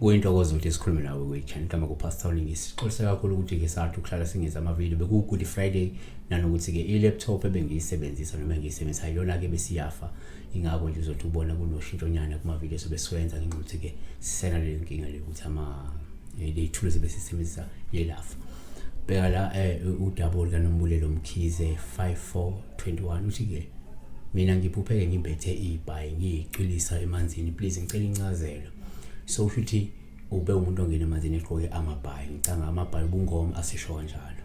Kuyintokozo ukuthi sikhulume nawe kwechannel kama kuPastor Lingisi. Sixolisa kakhulu ukuthi ke sathi ukuhlala singenza ama-video beku Good Friday nanokuthi ke i-laptop ebengiyisebenzisa noma ngiyisebenzisa yona ke besiyafa. Ingakho nje uzothi ubona kunoshintsho nyana kuma-video sobe siwenza ngenxa ke sisena le nkinga le ukuthi le tools besisebenzisa yelafa. Bheka la udouble kaNombulelo Mkhize 5421 uthi ke mina ngiphupheke ngimbethe ibhayi ngiyiqilisa emanzini, please ngicela incazelo. So futhi ube umuntu ongena emanzini eqoke amabhayi, ngicanga amabhayi ubungoma asisho kanjalo.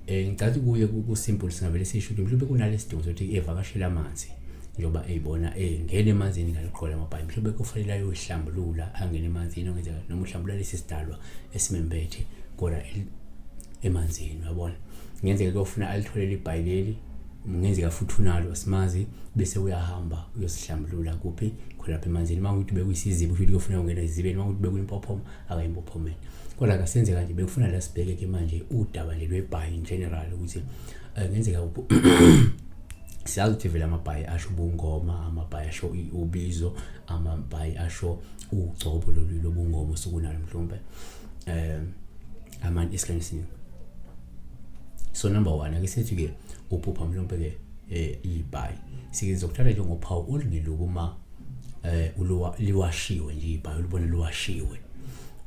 Ngicela kuye ku simple singavele sisho ukuthi mhlawumbe kunalesidingo sokuthi evakashela amanzi njoba eyibona ngene emanzini ngaliqola amabhayi, mhlawumbe kufanele ayohlambulula angene emanzini ongenzeka noma uhlambulula lesi sidalwa esimembethe kodwa emanzini, uyabona. Ngenzeka kufuna alitholele ibhayi leli, ngenzeka futhi unalo simazi bese uyahamba uyosihlambulula kuphi khona lapha emanzini. Mangukuthi bekuyisizibo futhi kufuna ungena ezibeni, mangukuthi bekuyimpophoma akayimpophomeni. Kodwa kasenzeka nje bekufuna la sibheke ke manje udaba nje lwebhayi in general ukuthi ngenzeka siyazi ukuthi vele amabhayi asho ubungoma, amabhayi asho ubizo, amabhayi asho ugcobo lobungoma osukunalo mhlawumbe amanye esikhanyisini. So number 1 ake sithi ke uphupha mhlawumbe ke ibhayi sikuzokuthatha njengophawu olungeluku uma liwashiwe nje ibhayi ulibona liwashiwe.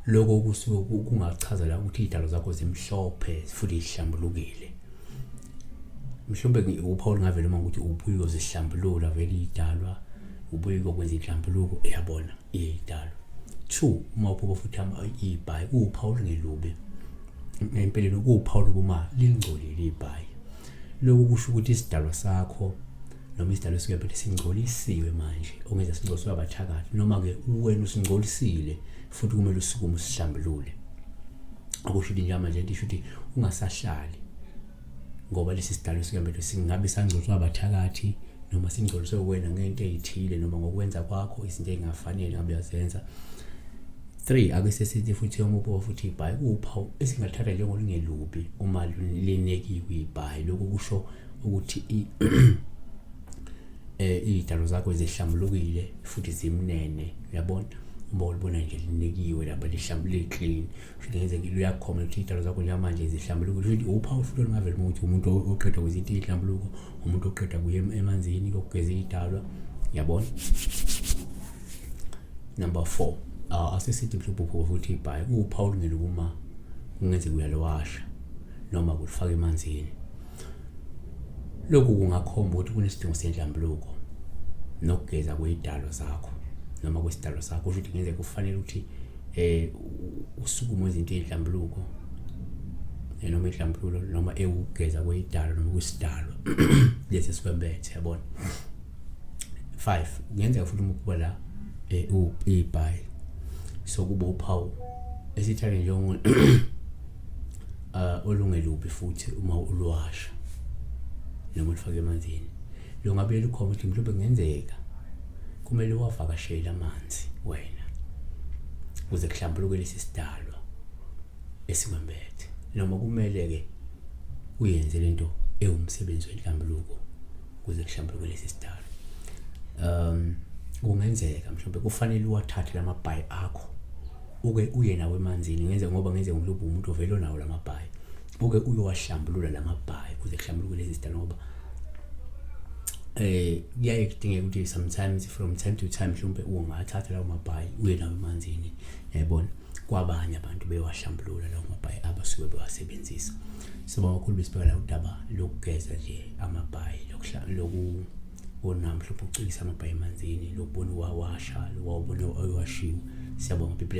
Lokho kusuke kungachaza la ukuthi idalo zakho zimhlophe futhi zihlambulukile. Mhlawumbe uphawu ngavela uma ukuthi ubuye uzihlambulula vele idalwa, ubuye ukwenza inhlambuluko uyabona idalwa. 2 uma uphupha futhi ibhayi uphawu olungelubi, empeleni kuwuphawu lokuma lingcolile ibhayi. Lokho kusho ukuthi isidalwa sakho noma isidalwa sikephethe singcolisiwe manje, ongenza singcoliswe abathakathi noma ke wena usingcolisile futhi kumele usukume usihlambulule. Akusho nje manje into isho ukuthi ungasahlali ngoba lesi sidalwa sikephethe singabe sangcoliswa abathakathi noma singcoliswe wena ngento ezithile noma ngokwenza kwakho izinto ezingafanele ngabe uyazenza. 3 ake sesithi futhi umupho futhi ibhayi kuphawu esingathatha njengolungelubi uma linekiwe ibhayi. Lokho kusho ukuthi idalo zakho zihlambulukile futhi zimnene, uyabona. Uma ulibona nje linekiwe lapha lihlambulule clean futhi ngenzeka luyakhoma ukuthi idalo zakho manje zihlambulukile futhi uphawu futhi olungavela ukuthi umuntu oqeda kwezinto ihlambuluko, umuntu oqeda kuye emanzini kokugeza idalwa, yabona. Number 4 asesithi mhlawumbe futhi ibhayi uphawu olungeluku uma kungenzeka uyalwasha noma kulifaka emanzini. Lokhu kungakhomba ukuthi kunesidingo senhlambuluko nokugeza kwezidalo zakho noma kwesidalo sakho, futhi ngenzeka kufanele ukuthi usukume izinto ezinhlambuluko noma inhlambululo noma ukugeza kwezidalo noma kwesidalo lesi sikwembethe, yabona. 5 ngenzeka futhi ukuba la ibhayi so kuba uphawu esithale njengo olungelubi futhi uma ulwasha noma ulifake emanzini. Lo ngabe lukhoma ukuthi mhlawumbe kungenzeka kumele wavakashela amanzi wena ukuze kuhlambuluke lesi sidalwa esikwembethe, noma kumele ke uyenze lento ewumsebenzi wenhlambuluko ukuze kuhlambuluke lesi sidalwa. Kungenzeka mhlawumbe kufanele uwathathe lamabhayi akho uke uye nawe emanzini, ngoba ngenzeka umhlupho umuntu ovelo nawo lamabhayi uke uyowahlambulula lamabhayi ukuze kuhlambuluke lesi sidalwa. Ngoba kuyaye kudingeka ukuthi sometimes from time to time mhlawumbe ungathatha lawo mabhayi uye nawo emanzini, yabona, kwabanye abantu bewahlambulula lawo mabhayi abasuke bewasebenzisa. So bakhulu besibeka la udaba lokugeza nje amabhayi lokubona mhlawumbe ucikisa amabhayi emanzini, lokubona uwawasha, lokubona uwashiwe. Siyabonga people.